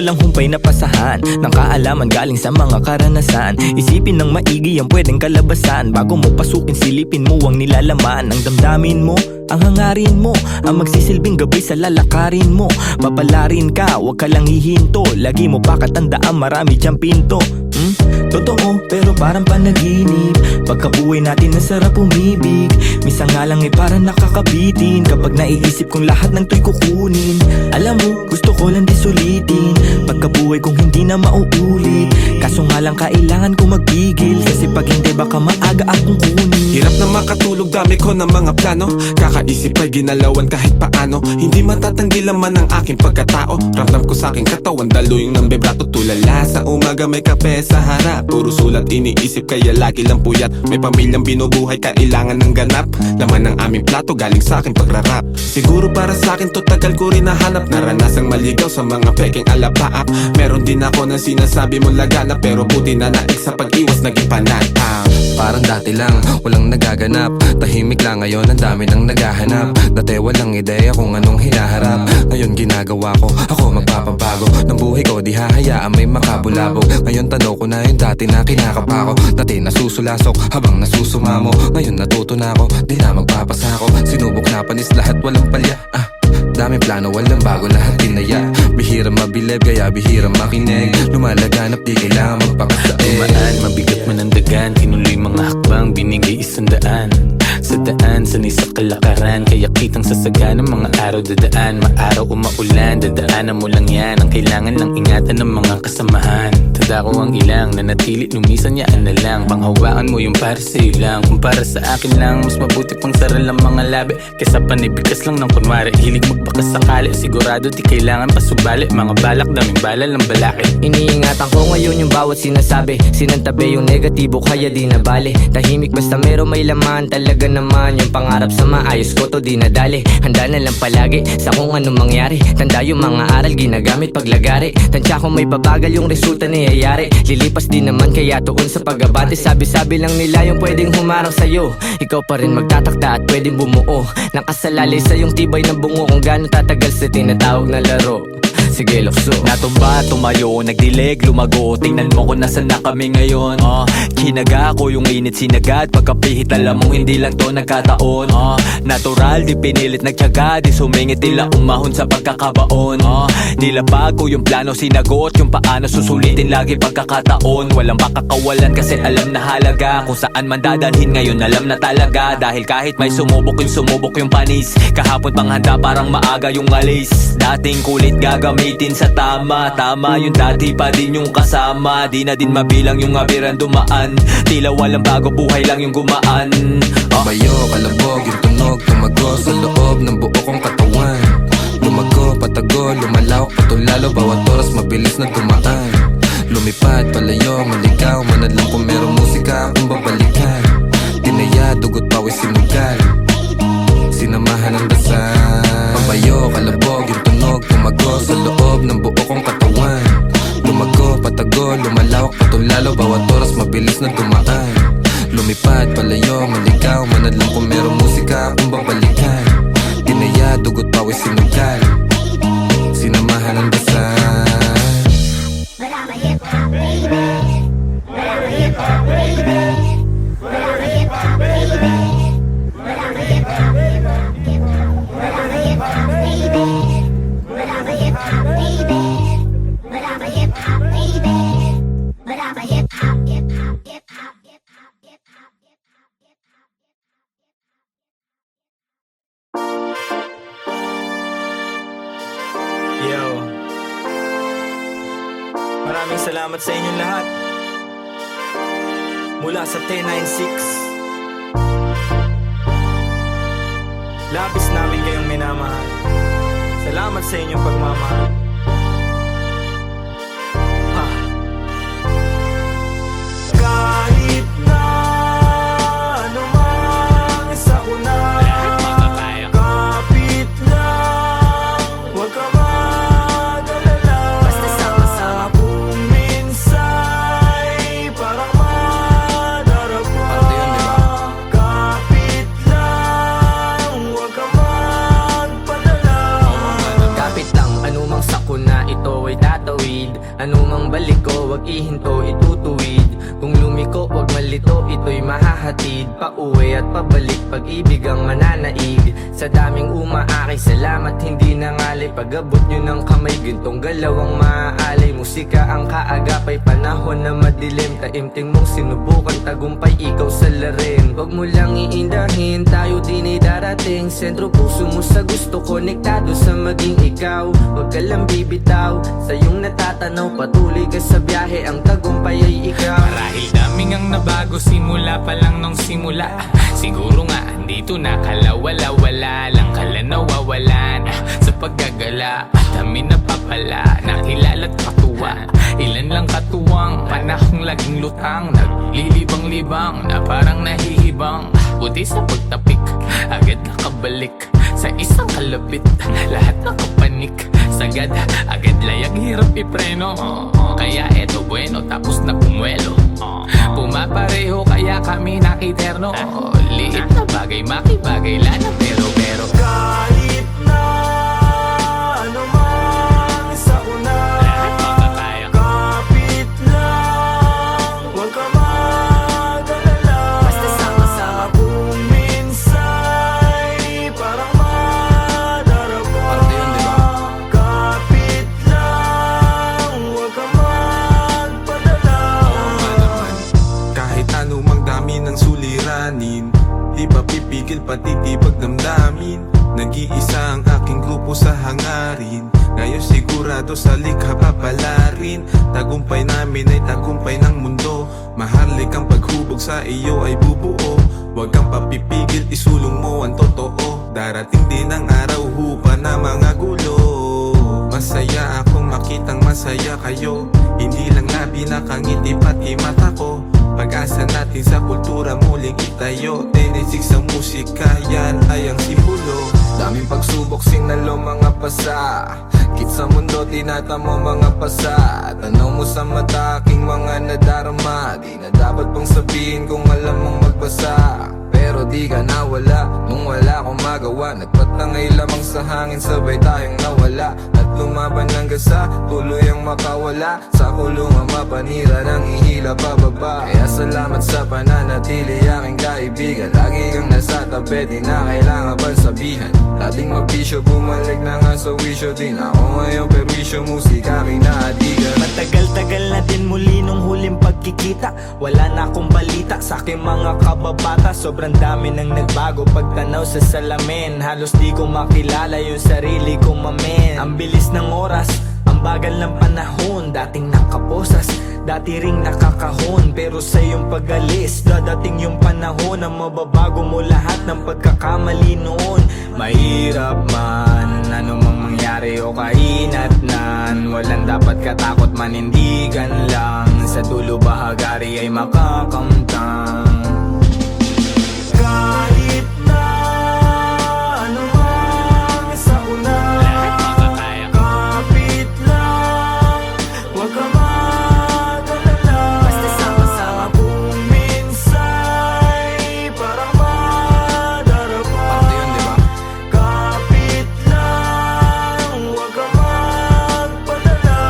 walang humpay na pasahan ng kaalaman galing sa mga karanasan. Isipin ng maigi ang pwedeng kalabasan. Bago mo pasukin, silipin mo ang nilalaman. Ang damdamin mo, ang hangarin mo, ang magsisilbing gabay sa lalakarin mo. Papalarin ka, wag ka lang hihinto. Lagi mo pa katandaan, marami diyang pinto. Totoo, pero parang panaginip. Pagkabuhay natin ang sarap umibig. Minsan nga lang parang nakakabitin kapag naiisip kong lahat ng to'y kukunin. Alam mo, gusto ko lang di sulitin pagkabuhay kong hindi na mauulit. Kaso nga lang kailangan ko magpigil, kasi pag hindi baka maaga akong kunin. Hirap na makatulog, dami ko ng mga plano. Kakaisip ay ginalawan kahit paano. Hindi matatanggi laman ang aking pagkatao. Ramdam ko sa aking katawan, daluyong ng bebrato. Tulala sa umaga, may kape sa harap. Puro sulat iniisip, kaya lagi lang puyat. May pamilyang binubuhay, kailangan ng ganap. Laman ng aming plato, galing sa aking pagrarap. Siguro para sa akin to, tagal ko rin nahanap. Naranasang maligaw sa mga peking alapaap. Meron din ako ng sinasabi mong laganap, pero buti na naik sa pag-iwas naging panatang. Parang dati lang, walang nagaganap. Tahimik lang, ngayon ang dami nang naghahanap. Dati walang ideya kung anong hinaharap. Ngayon ginagawa ko, ako magpapabago ng buhay ko, di hahayaan may makabulabog. Ngayon tanaw ko na yung dati na kinakapa ko. Dati nasusulasok habang nasusumamo. Ngayon natuto na ako, di na magpapasako. Sinubok na panis lahat, walang palya. Daming plano, walang bago, lahat tinaya. Bihira mabileb, kaya bihira makinig. Lumalaganap, di kailangan magpakasain. Tumaan, mabigat man ang dagan. Tinuloy mga hakbang, binigay 100. Sa daan, sanay sa kalakaran. Kaya kitang sasagan ng mga araw dadaan. Maaraw o maulan, dadaanan mo lang yan. Ang kailangan lang ingatan ng mga kasamahan. Tanda ko ang ilang, nanatili, lumisan yaan na lang. Panghawakan mo yung para sa'yo lang. Kung para sa akin lang, mas mabuti pang saral ang mga labi kesa panibigas lang ng kunwari. Hilig magbakas sakali, sigurado di kailangan pasubali. Mga balak, daming bala ng balakid. Iniingatan ko ngayon yung bawat sinasabi. Sinantabi yung negatibo, kaya di na bale. Tahimik basta meron may laman. Talaga naman yung pangarap sa maayos ko, to di nadali. Handa na lang palagi sa kung anong mangyari. Tanda yung mga aral ginagamit paglagari. Tansya kung may babagal yung resulta niyayari. Lilipas din naman kaya tuon sa pag-abante. Sabi-sabi lang nila yung pwedeng humarang sa'yo. Ikaw pa rin magtatakda at pwedeng bumuo. Nakasalalay sa yung tibay ng bungo. Kung gano'ng tatagal sa tinatawag na laro. Sige, lukso. Natumba, tumayo, nagdilig, lumago. Tingnan mo kung nasan na kami ngayon. Kinaga ko yung init sinagad. Pagkapihit alam mo hindi lang to nagkataon. Natural, di pinilit nagtyaga. Di sumingit, tila umahon sa pagkakabaon. Nilabag ko yung plano, sinagot yung paano susulitin lagi pagkakataon. Walang pakakawalan kasi alam na halaga. Kung saan man dadalhin ngayon alam na talaga. Dahil kahit may sumubok yung panis. Kahapon pang handa parang maaga yung alis. Dating kulit gagamitin sa tama. Tama yung dati pa din yung kasama. Di na din mabilang yung abiran dumaan. Tila walang bago, buhay lang yung gumaan. Bayo, kalabog, yung tunog, tumago sa loob ng buo kong katawan. Lumago, patago, lumalawak, patulalo. Bawat oras mabilis na dumaan. Lumipad, palayo, maligaw. Manadlang kung merong musika akong babalikan. Tinaya, dugot, pawis, sinugal. Sinamahan ng dasal. Bayo, kalabog, yung tunog, tumago sa loob ng buo kong katawan. Lumago, patago, lumalawak, patulalo. Bawat oras mabilis na dumaan. Lumipad, palayo, maligaw. Manadlang kung merong musika akong babalikan. Tinaya, dugot, pawis, sinugal. Sinamahan ng dasal. But I'm a hip-hop baby. But I'm a hip-hop baby. But I'm a hip-hop baby. But I'm a hip-hop baby. But I'm a hip-hop baby. But I'm a hip-hop baby. But I'm a hip-hop baby. But I'm a hip-hop, hip-hop, hip-hop, hip-hop, hip-hop, hip-hop, hip-hop. Yo, maraming salamat sa inyong lahat. Mula sa 1096, labis namin kayong minamahal. Salamat sa inyong pagmamahal. Kahit na anumang isa ko na, kapit lang, huwag ka mag-alala. Basta sama-sama. Kung minsa'y parang madarapa, kapit lang, huwag ka magpadala. Kapit lang, anumang sa di hinto itutuwid. Kung lumiko wag malito, ito'y mahahatid pauwi at pabalik, pag-ibig ang mananaig. Sa daming umaakay, salamat hindi nangalay. Pag-abot nyo ng kamay, gintong galaw ang maaalay. Musika ang kaagapay, panahon na madilim. Taimting mong sinubukan, tagumpay ikaw sa larin. Wag mo lang iindahin, tayo din ay darating. Sentro puso mo sa gusto, konektado sa maging ikaw. Wag ka lang bibitaw, sa iyong natatanaw. Patuloy ka sa biyahe, ang tagumpay ay ikaw. Marahil daming ang nabago simula pa lang nung simula. Siguro nga dito na kalawala-wala lang kala nawawalan sa paggagala. Dami napapala, nakilala't katuwa. Ilan lang katuwang, panahong laging lutang. Naglilibang-libang na parang nahihibang. Buti sa pagtapik, agad nakabalik sa isang kalapit. Lahat nakapanik, sagad, agad layag, hirap ipreno. Kaya eto bueno, tapos na pumwelo. Pumapareho kaya kami nakiterno. Liit na bagay, makibagay, lana pero Kahit na ano man sa una, lahat makakaya. kapit lang, huwag ka mag-alala. Basta sama-sama. Kung minsa'y parang madarapa, Parte yun, di ba? kapit lang, huwag ka magpadala. Kahit anumang dami ng suliranin, di ba pipigil patitibag damdamin. Nag-iisa ang aking grupo sa hangarin, ngayon sigurado sa likha papalarin. Tagumpay namin ay tagumpay ng mundo. Mahalik ang paghubog sa iyo ay bubuo. Huwag kang papipigil, isulong mo ang totoo. Darating din ang araw, hupa na mga gulo. Masaya akong makitang masaya kayo. Hindi lang labi nakangiti pati mata ko. Pag-asa natin sa kultura muling itayo. 10-6 ang musika, yan ay ang simbolo. Daming pagsubok, sinalo mga pasa. Kit sa mundo, tinatamo mga pasa. Tanaw mo sa mata, aking mga nadarama. Di na dapat pang sabihin kung alam mong magbasa. Pero di ka nawala, nung wala akong magawa. Nagpatangay lamang sa hangin, sabay tayong nawala. At lumaban ng gasa, tuloy ang makawala. Sa kulungan mapanira, nang ihila pababa. Kaya salamat sa pananatili, aking kaibigan. Lagi kang nasa tabi, di na kailangan pang sabihan. Dating magbisyo, bumalik na nga sa wisyo. Din ako ngayon, perwisyo, musika, kinahatigan. Matagal-tagal na din muli nung huling pagkikita. Wala na akong balita sa aking mga kababata. Sobrang dami nang nagbago pagtanaw sa salamin. Halos di ko makilala yung sarili ko, mamen. Ang bilis ng oras, ang bagal ng panahon. Dating nakaposas, dati ring nakakahon. Pero sa iyong pag-alis, dadating yung panahon na mababago mo lahat ng pagkakamali noon. Mahirap man, anumang mangyari o kainatnan. Walang dapat katakot, manindigan lang. Sa dulo bahagari ay makakamtang. Kahit na ano man sa una, Lahat makakaya. kapit lang, huwag ka mag-alala. Basta sama-sama. Kung minsa'y parang madarapa, Parte yun, di ba? kapit lang, huwag ka magpadala.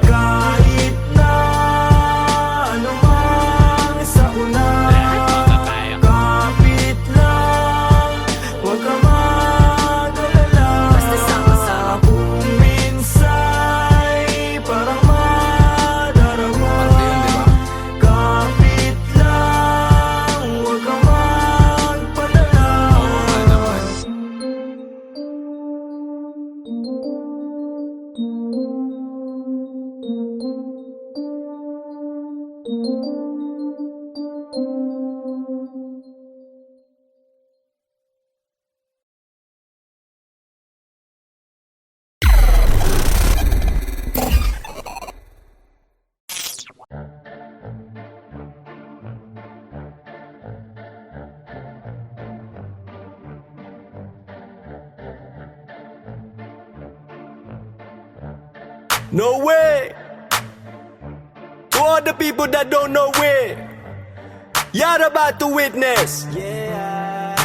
Kahit na ano man sa una, Lahat makakaya. kapit lang, huwag ka mag-alala. Basta sama-sama. Kung minsa'y parang madarama, Parte yun, di ba? kapit lang, huwag ka magpadala. No way! To all the people that don't know it, you're about to witness. Yeah.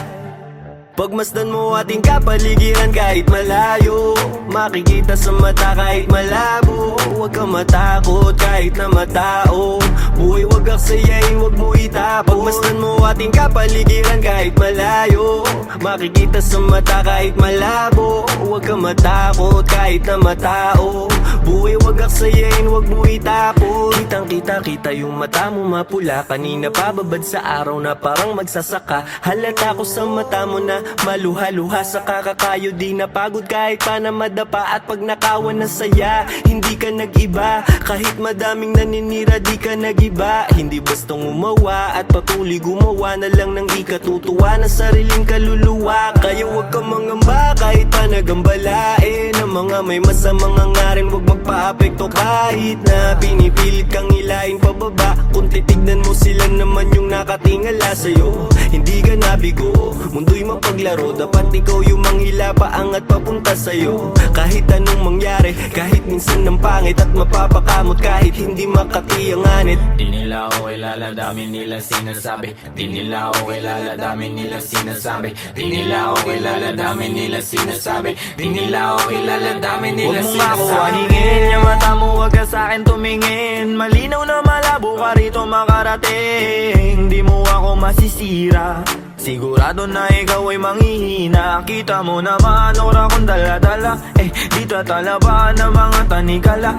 Pagmasdan mo ating kapaligiran kahit malayo, makikita sa mata kahit malabo. Huwag kang matakot kahit na matao, buhay wag aksayain, wag mo itapon. Pagmasdan mo ating kapaligiran kahit malayo, makikita sa mata kahit malabo. Huwag kang matakot kahit na matao, buhay wag aksayain, wag mo itapon. Kitang kita yung mata mo mapula, kanina pababad sa araw na parang magsasaka. Halata ko sa mata mo na maluha-luha sa kakakayo, di napagod kahit pa na madapa. At pag nakawan na saya, hindi ka nag-iba. Kahit madaming naninira, di ka nag-iba. Hindi bastang umawa at patuloy gumawa na lang ng ikatutuwa ng sariling kaluluwa. Kaya huwag kang mangamba kahit pa nagambalain ang mga may masamang hangarin, huwag magpa-apekto kahit na pinipilit kang hilahin pababa. Kung titignan mo sila naman yung nakatingala sa'yo, hindi ka nabigo, mundo'y mapaglaro. Dapat ikaw yung manghila paangat papunta sa'yo. Kahit anong mangyari, kahit minsan ng pangit at mapapakamot, kahit hindi makatiyanganit. Di nila ako kilala, dami nila sinasabi. Di nila ako kilala, dami nila sinasabi. Di nila ako kilala, dami nila sinasabi. Di nila ako kilala, dami nila Huwag mo nga ako sinasabi. aningin, yung mata mo wag ka sa'kin tumingin. Malinaw na malabo ka rito makarating, di mo ako masisira. Sigurado na ikaw ay manghihina. Kita mo naman ora kong dala-dala, di tatalaban ng mga tanikala.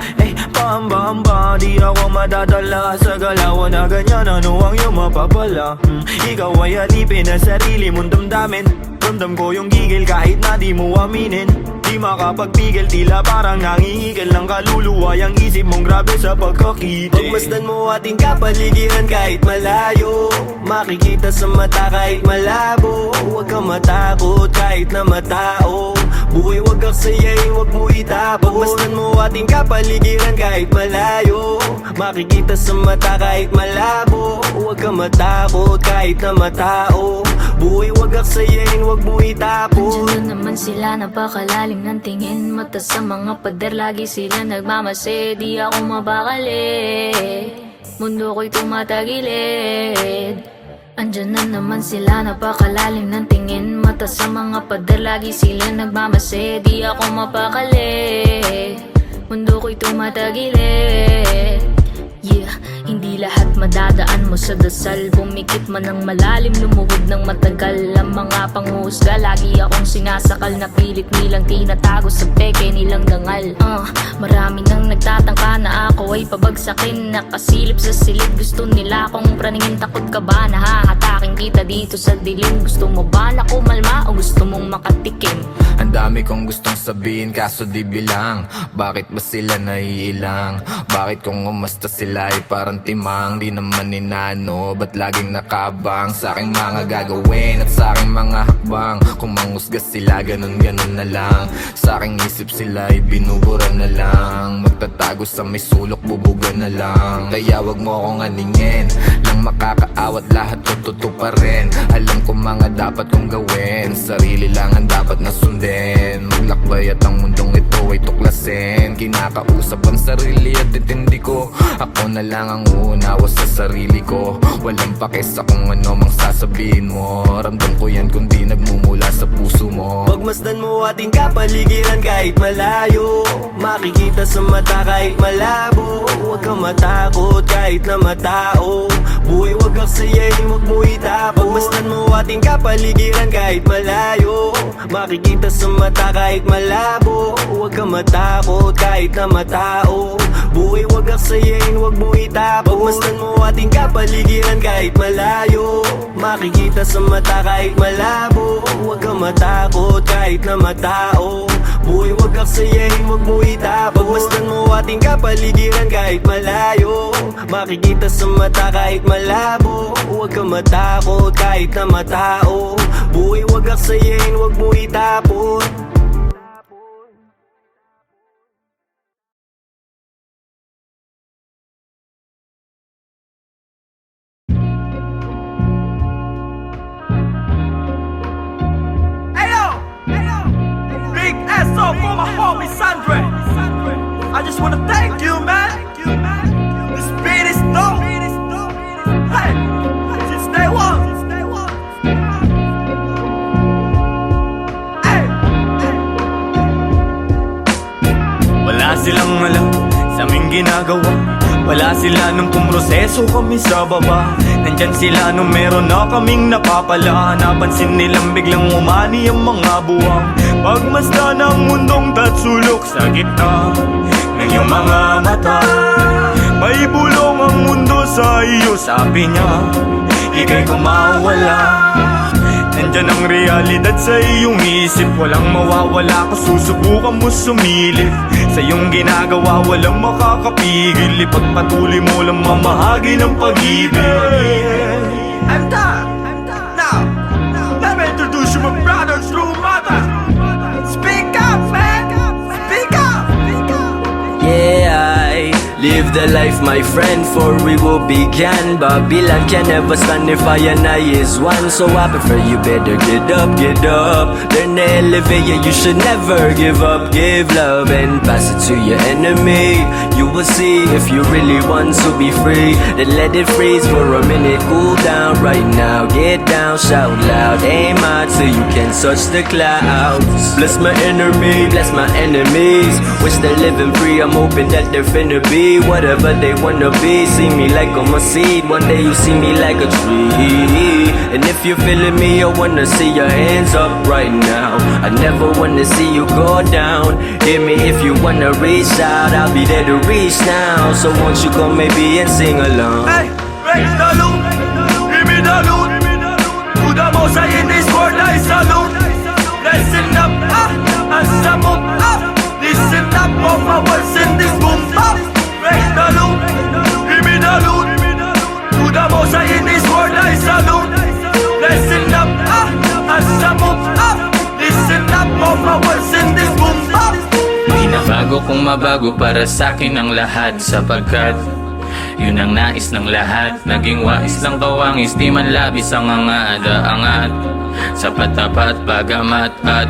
Pahamba-hamba, di ako madadala sa galawan na ganyan. Ano ang iyong mapapala? Ikaw ay alipin na sarili mong damdamin. Ramdam ko yung gigil kahit na di mo aminin. Di makapagpigil, tila parang nangihigil ng kaluluwa. Yang isip mong grabe sa pagkakiti. Pagmasdan mo ating kapaligiran kahit malayo, makikita sa mata kahit malabo. Huwag kang matakot kahit na matao, buhay wag aksayain, wag mo itapon. Pagmasdan mo ating kapaligiran kahit malayo, makikita sa mata kahit malabo. Huwag kang matakot kahit na matao, buhay wag aksayain, wag mo itapon. Andiyan na naman sila, napakalalim ng tingin. Mata sa mga pader, lagi sila nagmamase. Di ako mabakali, mundo ko'y tumatagilid. Andiyan na naman sila, napakalalim ng tingin. Mata sa mga pader, lagi sila nagmamase. Di ako mapakali, mundo ko'y tumatagilid. Yeah, hindi lahat madadaan mo sa dasal. Pumikit man ng malalim, lumuhod ng matagal. Ang mga panghusga, lagi akong sinasakal. Na pilit nilang tinatago sa peke nilang dangal. Marami nang nagtatangka na ako ay pabagsakin. Nakasilip sa silid, gusto nila akong praningin. Takot ka ba, nahahatakin kita dito sa dilim? Gusto mo ba na kumalma o gusto mong makatikim? Ang dami kong gustong sabihin kaso di bilang. Bakit ba sila naiilang? Bakit kung umasta sila ay parang timang? Di naman inano, ba't laging nakabang sa aking mga gagawin at sa aking mga hakbang? Kung manghusga sila, ganun-ganun na lang. Sa aking isip sila ay binubura na lang. Magtatago sa may sulok, bubuga na lang. Kaya wag mo akong aningin, lang makakaawat lahat tututo pa rin. Alam ko mga dapat kong gawin, sarili lang ang dapat na sundin. Maglakbay at ang mundong ito ay tuklasin. Kinakausap ang sarili at intindi ko, ako na lang ang uunawa sa sarili ko. Walang pakis kung ano mang sasabihin mo. Ramdam ko yan kung di nagmumula sa puso mo. Pagmasdan mo ating kapaligiran kahit malayo, makikita sa mata kahit malabo. Huwag kang matakot kahit na matao, buhay wag aksayain, wag mo itapon. Pagmasdan mo ating kapaligiran kahit malayo, makikita sa mata kahit malabo. Huwag kang matakot kahit na matao, buhay wag aksayain, wag mo itapon. Pagmasdan mo ating kapaligiran kahit malayo, makikita sa mata kahit malabo. Huwag kang matakot kahit na matao, buhay wag aksayain, wag mo itapon. Pagmasdan mo ating kapaligiran kahit malayo, makikita sa mata kahit malabo. Huwag kang matakot kahit na matao, buhay wag aksayain, wag mo itapon. Big SO for my homie Sandre. I just wanna thank you, man. This beat is dope. Hey, since day one. silang alam sa aming ginagawa. Wala sila nung pumroseso kami sa baba. Nandyan sila nung meron na kaming napapala. Napansin nilang biglang umani ang mga buwang. Pagmasdan ng mundong tatsulok sa gitna ng iyong mga mata. May bulong ang mundo sa iyo, sabi niya, ika'y kumawala. Nandyan ang realidad sa iyong isip. Walang mawawala kung susubukan mo sumilip. Sa iyong ginagawa walang makakapigil. Ipagpatuloy mo lang mamahagi ng pag-ibig. I'm done. Now, let me introduce you my brothers, true mothers. Speak up, man. Speak up. Yeah, I live the life, my friend, for we will begin. Babylon can never stand if I and I is one. So I prefer you better get up. Learn to elevate, yeah, you should never give up. Give love and pass it to your enemy. You will see if you really want to be free. Then let it freeze for a minute, cool down right now. Get down, shout loud, aim high till you can touch the clouds. Bless my enemy, bless my enemies. Wish they're living free, I'm hoping that they're finna be whatever they wanna be. See me like I'm a seed, one day you see me like a tree. And if you're feeling me, I wanna see your hands up right now. I never wanna see you go down. Hear me if you wanna reach out, I'll be there to reach now. So won't you come maybe and sing along? Hey, raise the loot. Give me the loot. To the most high in this world I salute. Listen up, and some up. Listen up, all my words in this boom bap. Raise the loot. Give me the loot. To the most high in this world I salute. Listen up, and some up. Listen up, all my words in this boom bap. Binabago kong mabago para sa'kin ang lahat. Sapagkat yun ang nais ng lahat. Naging wais lang kawangis, di man labis ang angat. Sa patapat, bagamat at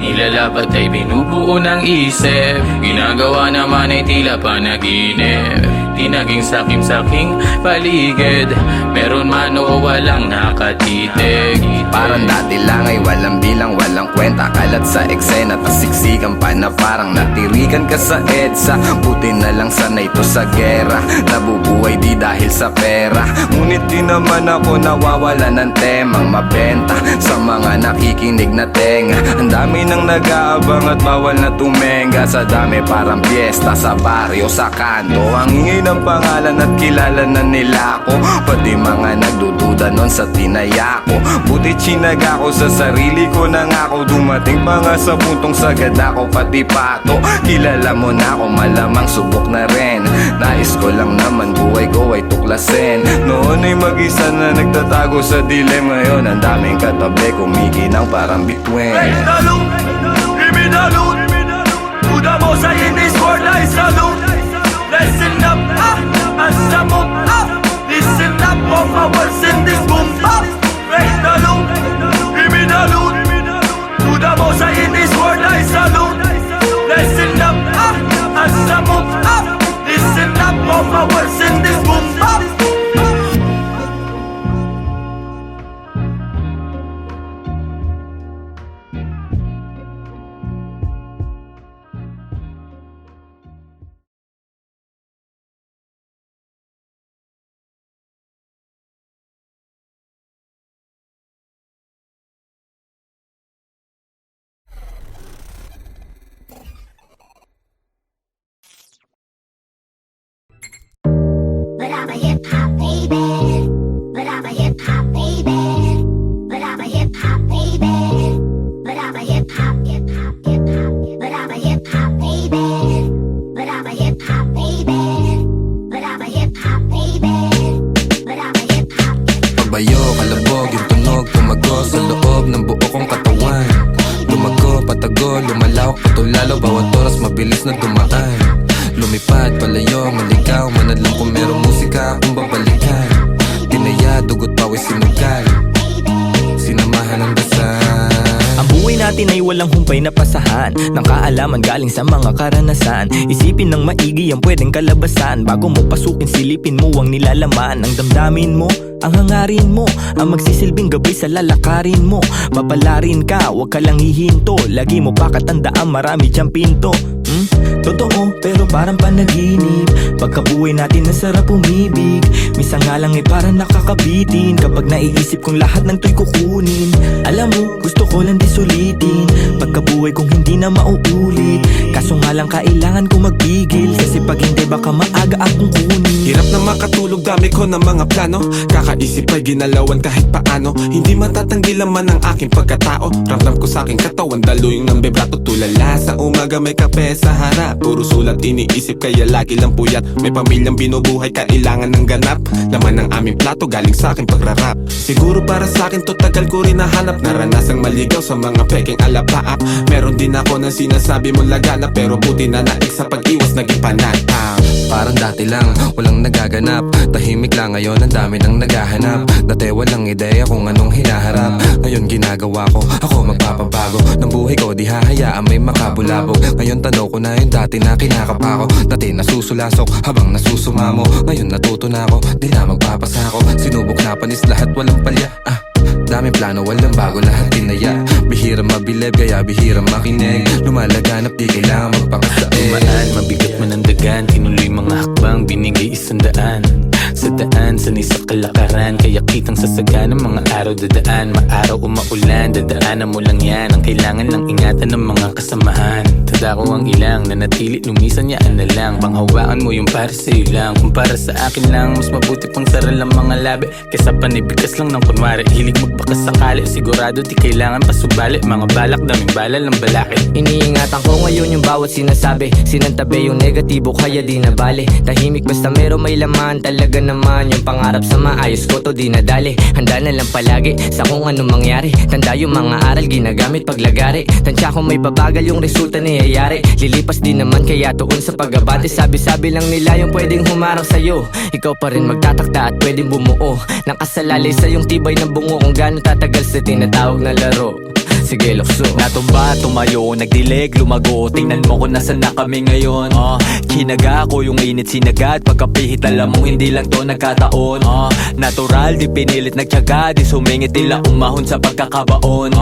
nilalapat ay binubuo ng isip. Ginagawa naman ay tila panaginip. Di naging sakim-saking paligid. Meron man o walang nakatitig. Parang dati lang ay walang bilang, walang kwenta. Kalat sa eksena, tas siksikan pa na parang natirikan ka sa EDSA. Buti na lang sanay to sa gera. Nabubuhay di dahil sa pera. Ngunit di naman ako nawawala ng temang mabenta sa mga nakikinig na tenga. Ang dami nang nag-aabang at bawal na tumenga. Sa dami parang piyesta sa baryo, sa kanto. Ang ingay ng pangalan at kilala na nila ako. Pati mga nagdududa nun sa tinaya ko. Buti chinaga ko sa sarili ko nang ako. Dumating pa nga sa puntong sagad ako pati pato. Kilala mo na ako, malamang subok na rin. Nais ko lang naman buhay ko ay tuklasin. Noon ay mag-isa na nagtatago sa dilim. Ngayon ang daming katabi kumikinang parang bituin. Raise the loot. Give me the loot. To the most high in this world I salute. Listen up, and some up. Listen up, all my words in this boom bap. Raise the loot. Give me the loot. To the most high in this world I salute. Listen up, and some up. Listen up, all my words in this boom bap. But I'm a hip hop baby. But I'm a hip hop baby. But I'm a hip hop baby. But I'm a hip hop. But I'm a hip hop baby. But I'm a hip hop baby. But I'm a hip hop baby. But I'm a hip hop. Pagbayo, kalabog, yung tunog, tumago sa loob ng buo kong katawan. Lumago, patago, lumalawak, patulalo, bawat oras mabilis na dumaan. Lumipad, palayo, maligaw, manadlang kung merong musika akong babalikan. Tinaya, dugot, pawis, sinugal, sinamahan ng dasal. Ang buhay natin ay walang humpay na pasahan ng kaalaman galing sa mga karanasan. Isipin ng maigi ang pwedeng kalabasan. Bago mo pasukin, silipin mo ang nilalaman. Ang damdamin mo, ang hangarin mo, ang magsisilbing gabay sa lalakarin mo. Papalarin ka, huwag ka lang hihinto. Lagi mo pa katandaan, marami diyang pinto. Totoo pero parang panaginip, pagkabuhay natin nasarap umibig. Minsan nga lang parang nakakabitin, kapag naiisip kong lahat ng to'y kukunin. Alam mo, gusto ko lang di sulitin, pagkabuhay kong hindi na mauulit. Kaso nga lang kailangan ko magpigil, kasi pag hindi baka maaga akong kunin. Hirap na makatulog, dami ko ng mga plano. Kakaisip ay ginalawan kahit paano. Hindi matatanggi laman ang aking pagkatao. Ramdam ko sa aking katawan, daluyong ng vibrato. Tulala sa umaga may kape sa harap, puro sulat iniisip kaya lagi lang puyat. May pamilyang binubuhay, kailangan ng ganap. Laman ng aming plato galing sa aking pagrarap. Siguro para sa akin to tagal ko rin nahanap. Naranasang maligaw sa mga peking alapaap. Meron din ako na sinasabi mong lagana, pero buti na naik sa pag-iwas naging panatang. Parang dati lang, walang nagaganap. Tahimik lang ngayon, ang dami nang naghahanap. Dati walang ideya kung anong hinaharap. Ngayon ginagawa ko, ako magpapabago ng buhay ko, di hahayaan may makabulabog. Ngayon tanaw ko na yung dati na kinakapa ko. Dati nasusulasok habang nasusumamo. Ngayon natuto na ako, di na magpapasako. Sinubok na panis lahat, walang palya. Daming plano, walang bago, lahat tinaya. Bihira mabilib, kaya bihira makinig. Lumalaganap, di kailangan magpakasain. Tumaan, mabigat man ang dagan, tinuloy mga hakbang, binigay 100. Sa daan, sanay sa kalakaran, kaya kitang sasagan ng mga araw dadaan. Maaraw o maulan, dadaanan mo lang yan. Ang kailangan lang ingatan ng mga kasamahan. Tadako ang ilang, nanatili, lumisan yaan na lang. Panghawakan mo yung para sa'yo lang. Kung para sa akin lang, mas mabuti pang saral ang mga labi kesa panibigas lang ng kunwari. Hilig magbakas sakali, sigurado di kailangan pasubali. Mga balak, daming bala lang balakid. Iniingatan ko ngayon yung bawat sinasabi, sinantabi yung negatibo kaya di na bale. Tahimik basta meron may laman, talaga naman yung pangarap sa maayos ko to di nadali. Handa na lang palagi sa kung anong mangyari. Tanda yung mga aral ginagamit paglagari. Tansya kung may babagal yung resulta niyayari. Lilipas din naman kaya tuon sa pag-abante. Sabi-sabi lang nila yung pwedeng humarang sa'yo. Ikaw pa rin magtatakta at pwedeng bumuo. Nakasalalay sa yung tibay ng bungo, kung gaano tatagal sa tinatawag na laro. Sige lukso. Natumba, tumayo, nagdileg, lumago. Tingnan mo kung nasan na kami ngayon. Kinaga ko yung init sinagad, pagkapihit alam mo hindi lang to nagkataon. Natural, di pinilit nagtyaga, di sumingit nila umahon sa pagkakabaon.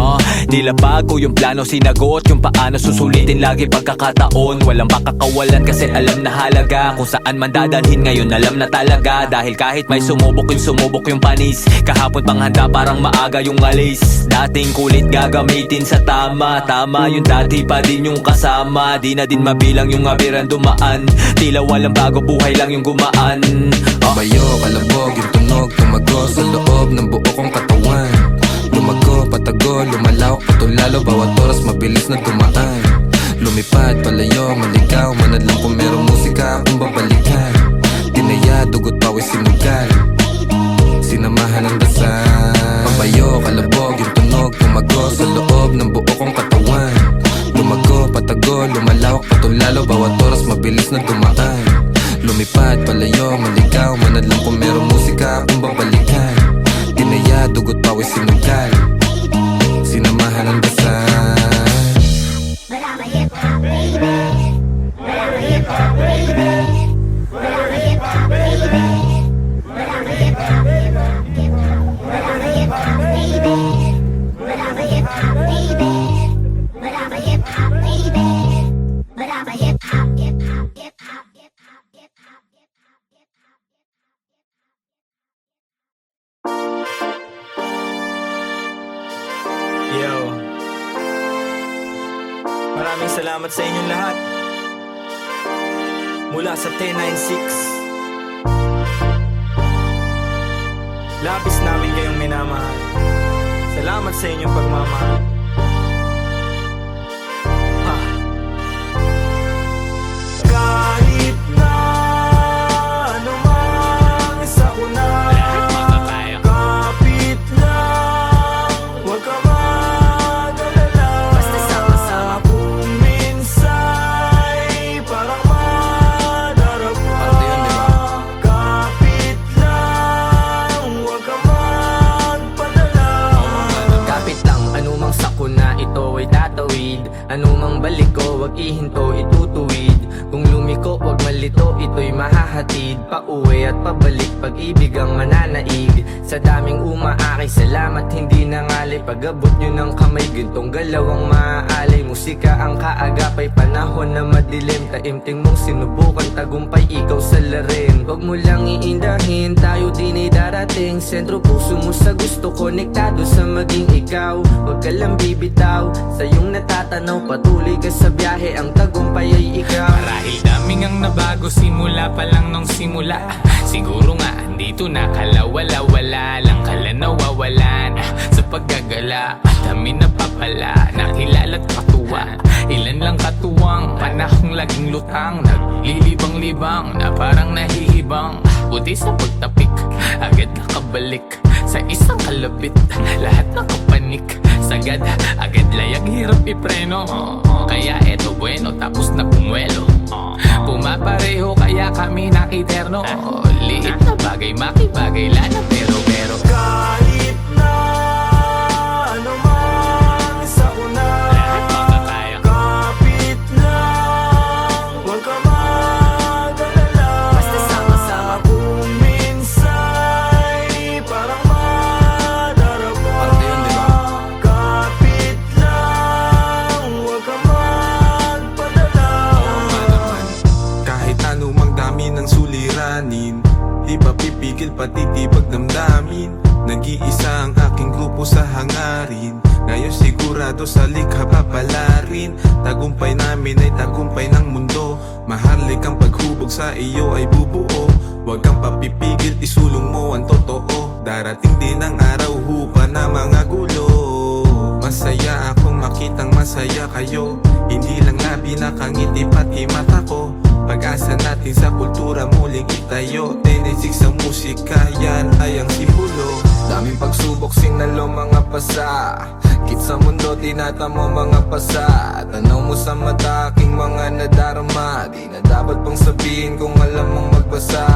Nilapag ko yung plano sinagot, yung paano susulitin lagi pagkakataon. Walang makakawalan kasi alam na halaga, kung saan man dadalhin ngayon alam na talaga. Dahil kahit may sumubok yung panis, kahapon pang handa parang maaga yung alis. Dating kulit gagamitin sa tama, tama yung dati pa din yung kasama. Di na din mabilang yung abiran dumaan, tila walang bago, buhay lang yung gumaan. Bayo, kalabog, yung tunog, tumago sa loob ng buo kong katawan. Lumago, patago, lumalawak, patulalo, bawat oras mabilis na dumaan. Lumipad, palayo, maligaw, manadlang kung merong musika akong babalikan. Tinaya, dugot, pawis, sinugal, sinamahan ng dasal. Pabayo, kalabog, yung tunog, tumago sa loob ng buo kong katawan. Lumago, patago, lumalawak, patulalo, bawat oras mabilis na dumaan. Lumipad, palayo, maligaw, manadlang kung merong musika akong babalikan. Tinaya, dugot, pawis, sinugal, sinamahan ng dasal. But I'm a hip-hop baby. But I'm a hip-hop baby. But I'm a hip-hop baby. But I'm a hip-hop baby. But I'm a hip-hop baby. But I'm a hip-hop baby. But I'm a hip-hop baby. But I'm a hip-hop, hip-hop, hip-hop, hip-hop, hip-hop, hip-hop, hip-hop. Yo, maraming salamat sa inyong lahat. Mula sa 1096, labis namin kayong minamahal. Salamat sa inyong pagmamahal. Kahit na anumang isa ko na, kapit lang, huwag ka mag-alala. Basta sama-sama. Kung minsa'y parang madarama, kapit lang, huwag ka magpadala. Kapit lang, anumang sakuna ito ay tatawid. Anumang balik ko, wag ihinto, itutuwid. Kung lumiko, wag malito, ito'y mahahatid. Pauwi at pabalik, pag-ibig ang mananaig. Sa daming umaakay, salamat hindi nangalay. Pag-abot nyo ng kamay, gintong galaw ang maaalay. Musika ang kaagapay, panahon na madilim. Taimting mong sinubukan, tagumpay ikaw sa larin. Huwag mo lang iindahin, tayo din ay darating. Sentro puso mo sa gusto, konektado sa maging ikaw. Huwag ka lang bibitaw, sa iyong natatanaw. Patuloy ka sa biyahe, ang tagumpay ay ikaw. Marahil daming ang nabago simula pa lang nung simula. Siguro nga andito na kalawala-wala lang kala nawawalan sa paggagala. Dami na papala, nakilala't katuwa. Ilan lang katuwang, panahong laging lutang. Naglilibang-libang na parang nahihibang. Buti sa pagtapik, agad nakabalik sa isang kalabit. Lahat nakapanik, sagad, agad layag, hirap ipreno. Kaya eto bueno, tapos na pumwelo. Pumapareho kaya kami nakiterno. Liit na bagay, makibagay, lana pero Kahit na ano man sa una, lahat makakaya. kapit lang, huwag ka mag-alala. Basta sama-sama. Kung minsa'y parang madarama, Parte yun, di ba? kapit lang, huwag ka magpadala. Kahit anumang dami ng suliranin, di pa pipigil patitibag damdamin. Nag-iisa ang aking grupo sa hangarin. Ngayon sigurado sa likha papalarin. Tagumpay namin ay tagumpay ng mundo. Mahalik ang paghubog sa iyo ay bubuo. Huwag kang papipigil, isulong mo ang totoo. Darating din ang araw, hupa na mga gulo. Masaya akong makitang masaya kayo. Hindi lang labi nakangiti pati mata ko. Pag-asa natin sa kultura muling itayo. Tinisig sa musika, yan ay ang simbolo. Daming pagsubok, sinalo mga pasa. Kit sa mundo, tinatamo mga pasa. Tanaw mo sa mata, aking mga nadarama. Di na dapat pang sabihin kung alam mong magbasa.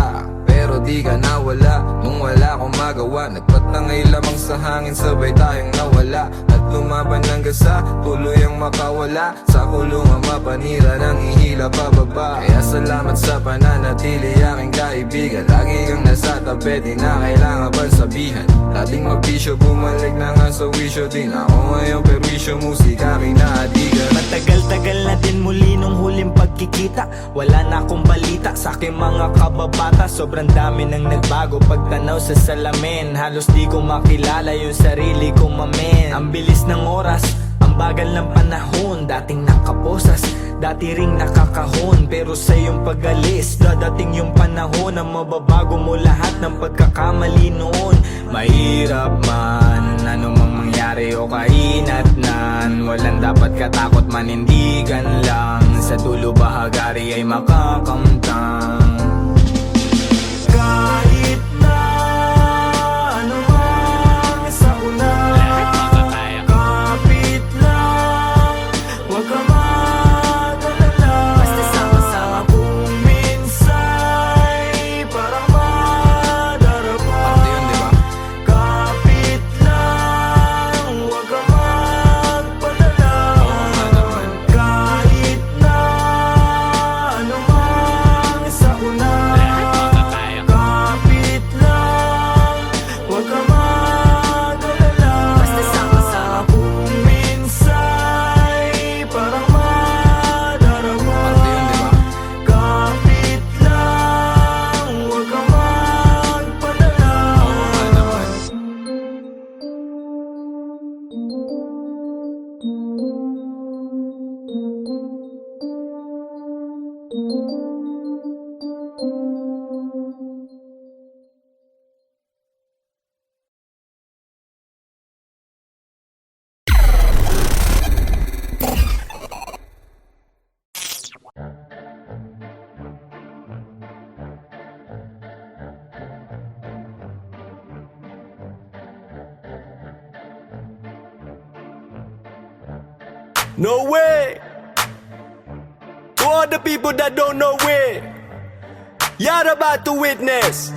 Pero di ka nawala, nung wala akong magawa. Nagpatangay lamang sa hangin, sabay tayong nawala. At lumaban ng gasa, tuloy ang makawala. Sa kulungan mapanira ng ihila pababa. Kaya salamat sa pananatili, aking kaibigan. Lagi kang nasa tabi, di na kailangan pang sabihan. Dating magbisyo, bumalik na nga sa wisyo din. Ako ngayon perwisyo, musika aking naadigan. Matagal-tagal na din muli nung huling pagkikita. Wala na akong balita sa aking mga kababata. Sobrang dami nang nagbago pagtanaw sa salamin. Halos di ko makilala yung sarili ko, mamen. Ang bilis ng oras, ang bagal ng panahon. Dating nakaposas, dati ring nakakahon. Pero sa iyong pag-alis, dadating yung panahon na mababago mo lahat ng pagkakamali noon. Mahirap man, anumang mangyari o kainatnan. Walang dapat katakot, manindigan lang. Sa dulo bahagari ay makakamtang. Kahit na ano man sa una, Lahat makakaya. kapit lang, huwag ka mag-alala. Basta sama-sama. Kung minsa'y parang madarama, Parte yun, di ba? kapit lang, huwag ka magpadala. Kahit na ano man sa una, Lahat makakaya. kapit lang, huwag ka mag-alala. Basta sama-sama. Kung minsa'y parang madarama, Parte yun, di ba? kapit lang, huwag ka magpadala. No way! To all the people that don't know where, you're about to witness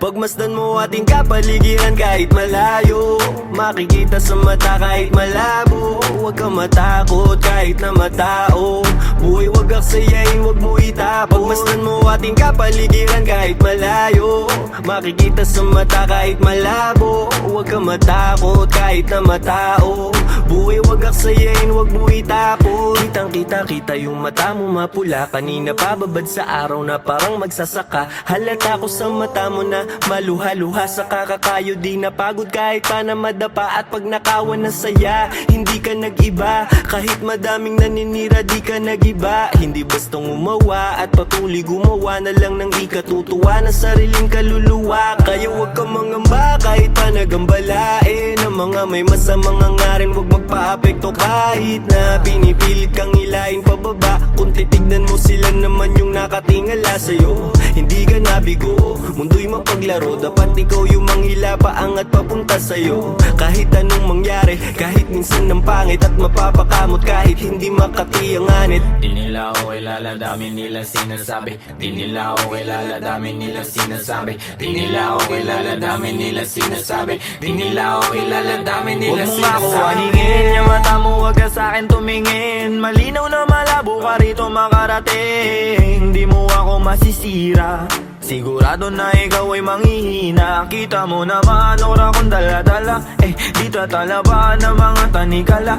Pagmasdan mo ating kapaligiran kahit malayo, makikita sa mata kahit malabo. Huwag kang matakot kahit na matao, buhay wag aksayain, wag mo itapon. Pagmasdan mo ating kapaligiran kahit malayo, makikita sa mata kahit malabo. Huwag kang matakot kahit na matao, buhay wag aksayain, wag mo itapon. Kitang kita yung mata mo mapula, kanina pababad sa araw na parang magsasaka. Halata ko sa mata mo na maluha-luha sa kakakayo, di napagod kahit pa na madapa. At pag nakawan na saya, hindi ka nag-iba. Kahit madaming naninira, di ka nag-iba. Hindi bastang umawa at patuloy gumawa na lang ng ikatutuwa ng sariling kaluluwa. Kaya huwag kang mangamba kahit pa nagambalain ng mga may masamang hangarin. Huwag magpa-apekto kahit na pinipilit kang hilahin pababa. Kung titignan mo sila naman yung nakatingala sa'yo, hindi ka nabigo, mundo'y mapaglaro. Dapat ikaw yung manghila paangat papunta sa'yo. Kahit anong mangyari, kahit minsan ng pangit at mapapakamot, kahit hindi makatiyanganit. Di nila ako kilala, dami nila sinasabi. Di nila ako kilala, dami nila sinasabi. Di nila ako kilala, dami nila sinasabi. Di nila ako kilala, dami nila sinasabi. Huwag mong makuhaningin, yung mata mo wag ka sa'kin tumingin. Malinaw na malabo ka rito makarating. Di mo ako masisira, sigurado na ikaw ay manghihina. Kita mo naman ora kong dala-dala, di tatalaba ng mga tanikala.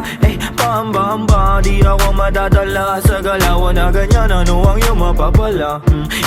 Pahamba-hamba, di ako madadala sa galawan na ganyan. Ano ang iyong mapapala?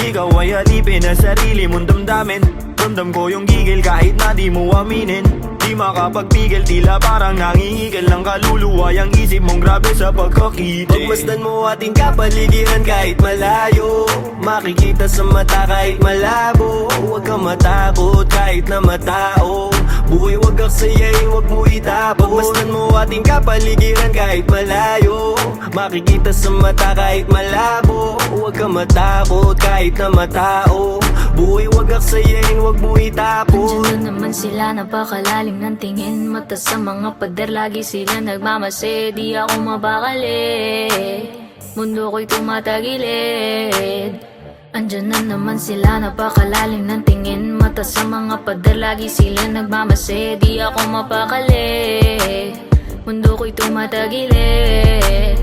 Ikaw ay alipin na sarili mong damdamin. Ramdam ko yung gigil kahit na di mo aminin. Di makapagpigil, tila parang nangihigil ng kaluluwa. Yang isip mong grabe sa pagkakita. Pagmasdan mo ating kapaligiran kahit malayo, makikita sa mata kahit malabo. Huwag kang matakot kahit na matao, buhay wag aksayain, wag mo itapon. Pagmasdan mo ating kapaligiran kahit malayo, makikita sa mata kahit malabo. Huwag kang matakot kahit na matao, buhay wag aksayain, wag mo itapon. Andiyan na naman sila, napakalalim ng tingin. Mata sa mga pader, lagi sila nagmamase. Di ako mabakali, mundo ko'y tumatagilid. Andiyan na naman sila, napakalalim ng tingin. Mata sa mga pader, lagi sila nagmamase. Di ako mapakali, mundo ko'y tumatagilid.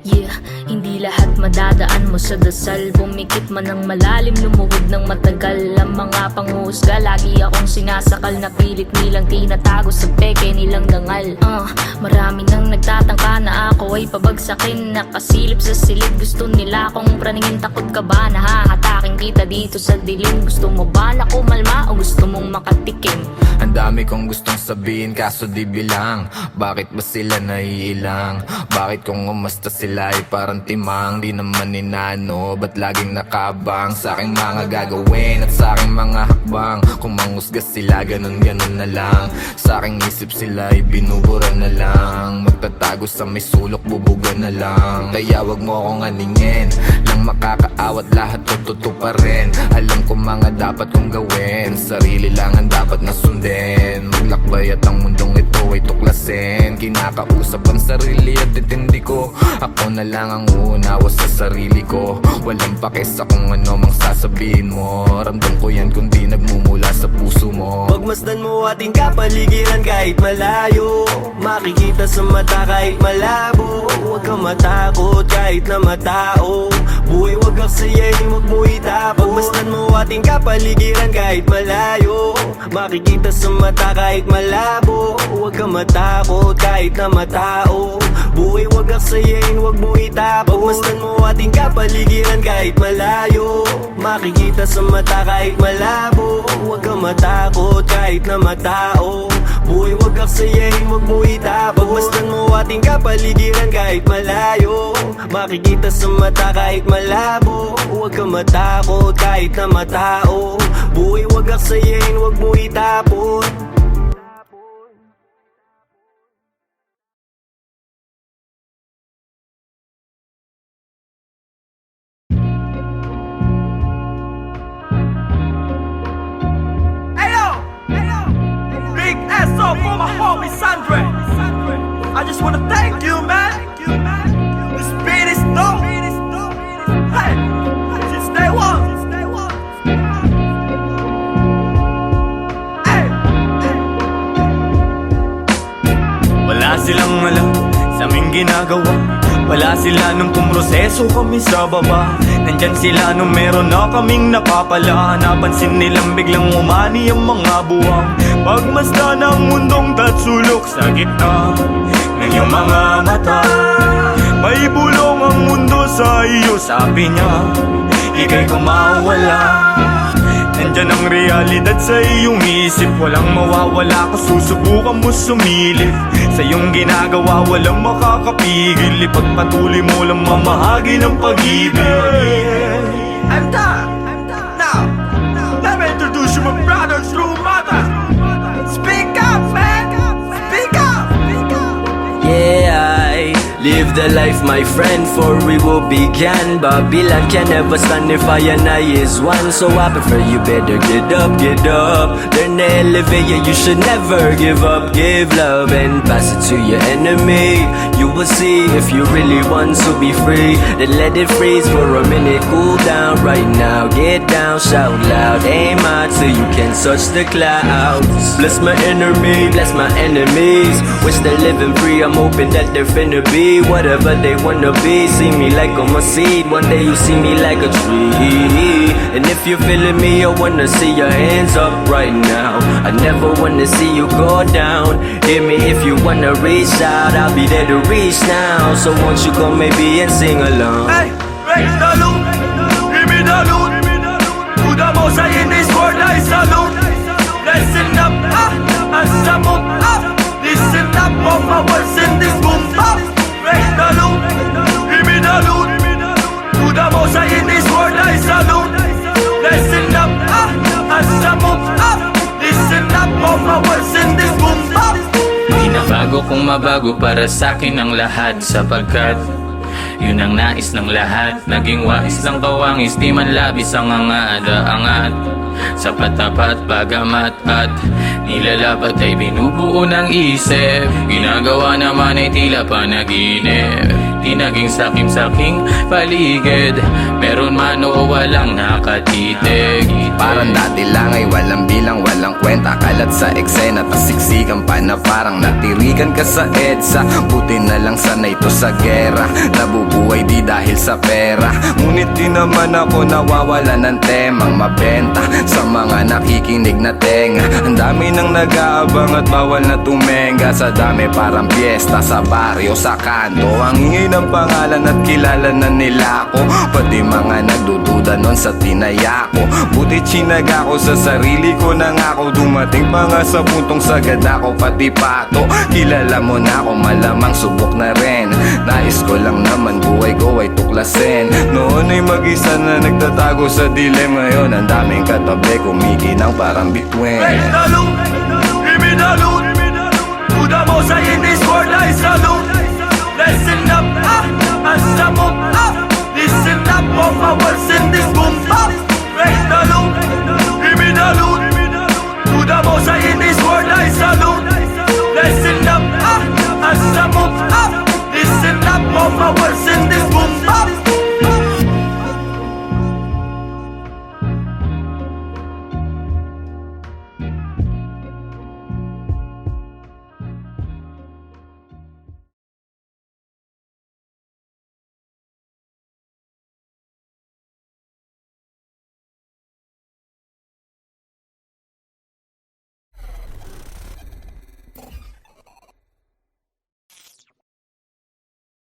Yeah, hindi lahat madadaan mo sa dasal. Pumikit man ng malalim, lumuhod ng matagal. Ang mga panghusga, lagi akong sinasakal. Na pilit nilang tinatago sa peke nilang dangal. Marami nang nagtatangka na ako ay pabagsakin. Nakasilip sa silid, gusto nila akong praningin. Takot ka ba na hahataking kita dito sa dilim? Gusto mo ba na kumalma o gusto mong makatikim? Ang dami kong gustong sabihin kaso di bilang. Bakit ba sila naiilang? Bakit kung umasta sila ay parang timang? Di naman inano, ba't laging nakabang sa aking mga gagawin at sa aking mga hakbang? Kung manghusga sila, ganun-ganun na lang. Sa aking isip sila ay binubura na lang. Magtatago sa may sulok, bubuga na lang. Kaya wag mo akong aningin, lang makakaawat lahat tututo pa rin. Alam ko mga dapat kong gawin, sarili lang ang dapat na sundin. Maglakbay at ang mundong ito ay tuklasin. Kinakausap ang sarili at intindi ko. Ako na lang ang uunawa sa sarili ko. Walang pakis sa kung ano mang sasabihin mo. Ramdam ko yan kundi nagmumula sa puso mo. Pagmasdan mo ating kapaligiran kahit malayo, makikita sa mata kahit malabo. Huwag kang matakot kahit na matao, buhay wag aksayain, wag mo itapon. Pagmasdan mo ating kapaligiran kahit malayo, makikita sa mata kahit malabo. Huwag kang matakot kahit na matao, buhay wag aksayain, wag mo itapon. Pagmasdan mo ating kapaligiran kahit malayo, makikita sa mata kahit malabo. Huwag kang matakot kahit na matao, buhay wag aksayain, wag mo itapon. Pagmasdan mo ating kapaligiran kahit malayo, makikita sa mata kahit malabo. Huwag kang matakot kahit na matao, buhay wag aksayain, wag mo itapon. Big SO for my homie Sandre. I just wanna thank you, man. This beat is dope. Hey, since day one. silang alam sa aming ginagawa. Wala sila nung pumroseso kami sa baba. Nandyan sila nung meron na kaming napapala. Napansin nilang biglang umani ang mga buwang. Pagmasdan ng mundong tatsulok sa gitna ng iyong mga mata. May bulong ang mundo sa iyo, sabi niya, ika'y kumawala. Nandyan ang realidad sa iyong isip. Walang mawawala kung susubukan mo sumilip. Sa iyong ginagawa walang makakapigil. Ipagpatuloy mo lang mamahagi ng pag-ibig. I'm done. Now, let me introduce you my brothers, true mother. Speak up, man. Speak up. Yeah, I live the life, my friend, for we will begin. Babylon can never stand if I and I is one. So I prefer you better get up. Learn to elevate, yeah, you should never give up. Give love and pass it to your enemy. You will see if you really want to be free. Then let it freeze for a minute, cool down right now. Get down, shout loud, aim high till you can touch the clouds. Bless my enemy, bless my enemies. Wish they're living free, I'm hoping that they're finna be whatever they wanna be. See me like I'm a seed, one day you see me like a tree. And if you're feeling me, I wanna see your hands up right now. I never wanna see you go down. Hear me if you wanna reach out, I'll be there to reach now. So won't you come maybe and sing along? Hey, raise the loot, give me the loot. To the most high in this world I salute. Listen up, and some up. Listen up, all my words in this boom bap. Raise the loot, give me the loot. To the most high in this world I salute. Listen up, and some up. Listen up, all my words in this boom bap. Di na bago kung mabago para sa'kin ang lahat. Sapagkat yun ang nais ng lahat. Naging wais lang kawangis, di man labis ang angat. Sapat tapat bagamat at nilalapat ay binubuo ng isip. Ginagawa naman ay tila panaginip. Di naging sakim-saking paligid. Meron man o walang nakatitig. Parang dati lang ay walang bilang, walang kwenta. Kalat sa eksena, tas siksikan pa na parang natirikan ka sa EDSA. Buti na lang sanay to sa gera. Nabubuhay di dahil sa pera. Ngunit di naman ako nawawala ng temang mabenta sa mga nakikinig na tenga. Ang dami nang nag-aabang at bawal na tumenga. Sa dami parang piyesta sa baryo, sa kanto. Ang ingay ng pangalan at kilala na nila ako. Pati mga nagdududa nun sa tinaya ko. Buti chinaga ko sa sarili ko na nga ako. Dumating pa nga sa puntong sagad ako pati pato. Kilala mo na ako, malamang subok na rin. Nais ko lang naman buhay ko ay tuklasin. Noon ay mag-isa na nagtatago sa dilim. Ngayon ang daming katabi, kumikinang parang bituin. Raise the loot, give me the loot. To the most high in this world I salute. Listen up, and some up. Listen up, all my words in this boom bap.